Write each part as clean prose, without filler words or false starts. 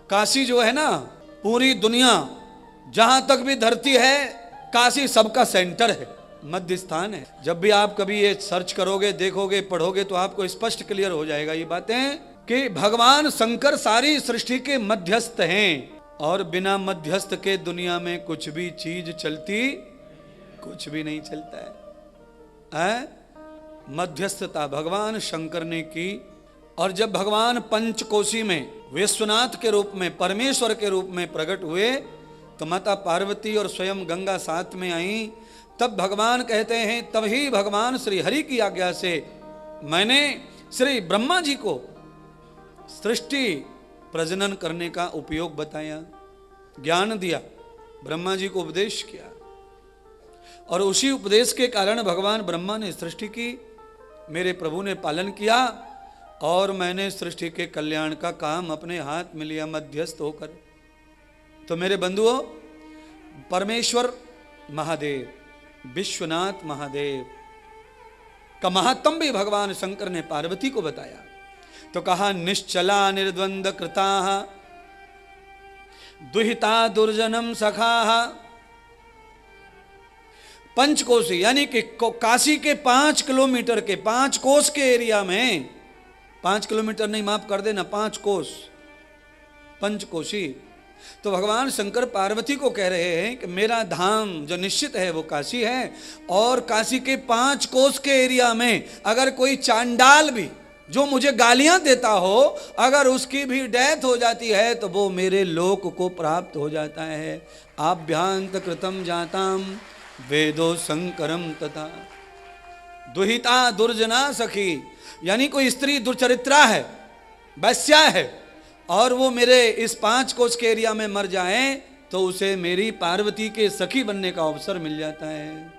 काशी जो है ना, पूरी दुनिया जहां तक भी धरती है, काशी सबका सेंटर है, मध्य स्थान है। जब भी आप कभी ये सर्च करोगे, देखोगे, पढ़ोगे तो आपको स्पष्ट क्लियर हो जाएगा ये बातें कि भगवान शंकर सारी सृष्टि के मध्यस्थ हैं और बिना मध्यस्थ के दुनिया में कुछ भी चीज चलती, कुछ भी नहीं चलता है। मध्यस्थता भगवान शंकर ने की। और जब भगवान पंचकोशी में विश्वनाथ के रूप में, परमेश्वर के रूप में प्रकट हुए तो माता पार्वती और स्वयं गंगा साथ में आई। तब भगवान कहते हैं, तभी भगवान श्री हरि की आज्ञा से मैंने श्री ब्रह्मा जी को सृष्टि प्रजनन करने का उपयोग बताया, ज्ञान दिया, ब्रह्मा जी को उपदेश किया। और उसी उपदेश के कारण भगवान ब्रह्मा ने सृष्टि की, मेरे प्रभु ने पालन किया और मैंने सृष्टि के कल्याण का काम अपने हाथ में लिया मध्यस्थ होकर। तो मेरे बंधुओं, परमेश्वर महादेव, विश्वनाथ महादेव का महात्म भी भगवान शंकर ने पार्वती को बताया। तो कहा, निश्चला निर्द्वंद कृता दुहिता दुर्जनम सखा। पंचकोशी यानी कि काशी के 5 किलोमीटर के, 5 कोस के एरिया में, 5 किलोमीटर नहीं, माफ कर देना, 5 कोस, पंचकोशी। तो भगवान शंकर पार्वती को कह रहे हैं कि मेरा धाम जो निश्चित है वो काशी है, और काशी के 5 कोस के एरिया में अगर कोई चांडाल भी जो मुझे गालियां देता हो, अगर उसकी भी डेथ हो जाती है तो वो मेरे लोक को प्राप्त हो जाता है। आभ्यांत कृतम जाताम वेदो शंकरम तथा दुहिता दुर्जना सखी। यानी कोई स्त्री दुर्चरित्रा है, वैश्या है, और वो मेरे इस 5 कोस के एरिया में मर जाए तो उसे मेरी पार्वती के सखी बनने का अवसर मिल जाता है।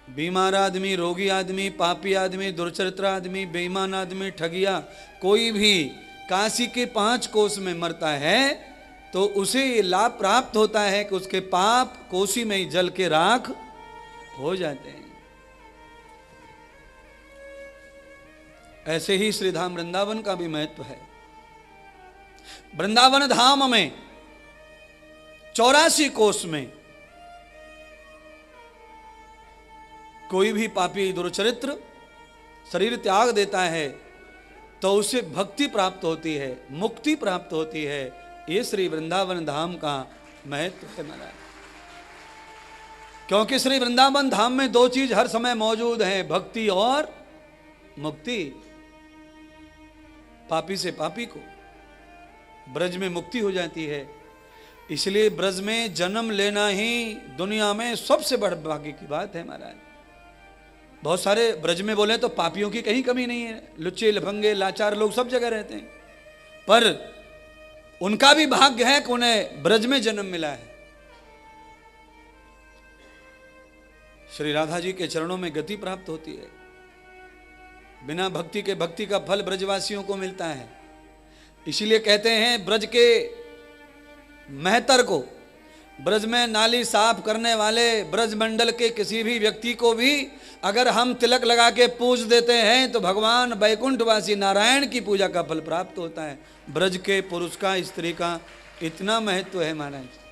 बीमार आदमी, रोगी आदमी, पापी आदमी, दुर्चरित्र आदमी, बेईमान आदमी, ठगिया, कोई भी काशी के 5 कोस में मरता है तो उसे ये लाभ प्राप्त होता है कि उसके पाप कोसी में ही जल के राख हो जाते हैं। ऐसे ही श्री धाम वृंदावन का भी महत्व है। वृंदावन धाम में 84 कोस में कोई भी पापी दुर्चरित्र शरीर त्याग देता है तो उसे भक्ति प्राप्त होती है, मुक्ति प्राप्त होती है। ये श्री वृंदावन धाम का महत्व है महाराज। क्योंकि श्री वृंदावन धाम में 2 चीज हर समय मौजूद है, भक्ति और मुक्ति। पापी से पापी को ब्रज में मुक्ति हो जाती है। इसलिए ब्रज में जन्म लेना ही दुनिया में सबसे बड़ भाग्य की बात है महाराज। बहुत सारे ब्रज में बोले तो पापियों की कहीं कमी नहीं है, लुच्चे लफंगे लाचार लोग सब जगह रहते हैं, पर उनका भी भाग्य है कि उन्हें ब्रज में जन्म मिला है। श्री राधा जी के चरणों में गति प्राप्त होती है। बिना भक्ति के भक्ति का फल ब्रजवासियों को मिलता है। इसीलिए कहते हैं ब्रज के महतर को, ब्रज में नाली साफ करने वाले ब्रज मंडल के किसी भी व्यक्ति को भी अगर हम तिलक लगा के पूज देते हैं तो भगवान वैकुंठवासी नारायण की पूजा का फल प्राप्त होता है। ब्रज के पुरुष का, स्त्री का इतना महत्व है महाराज।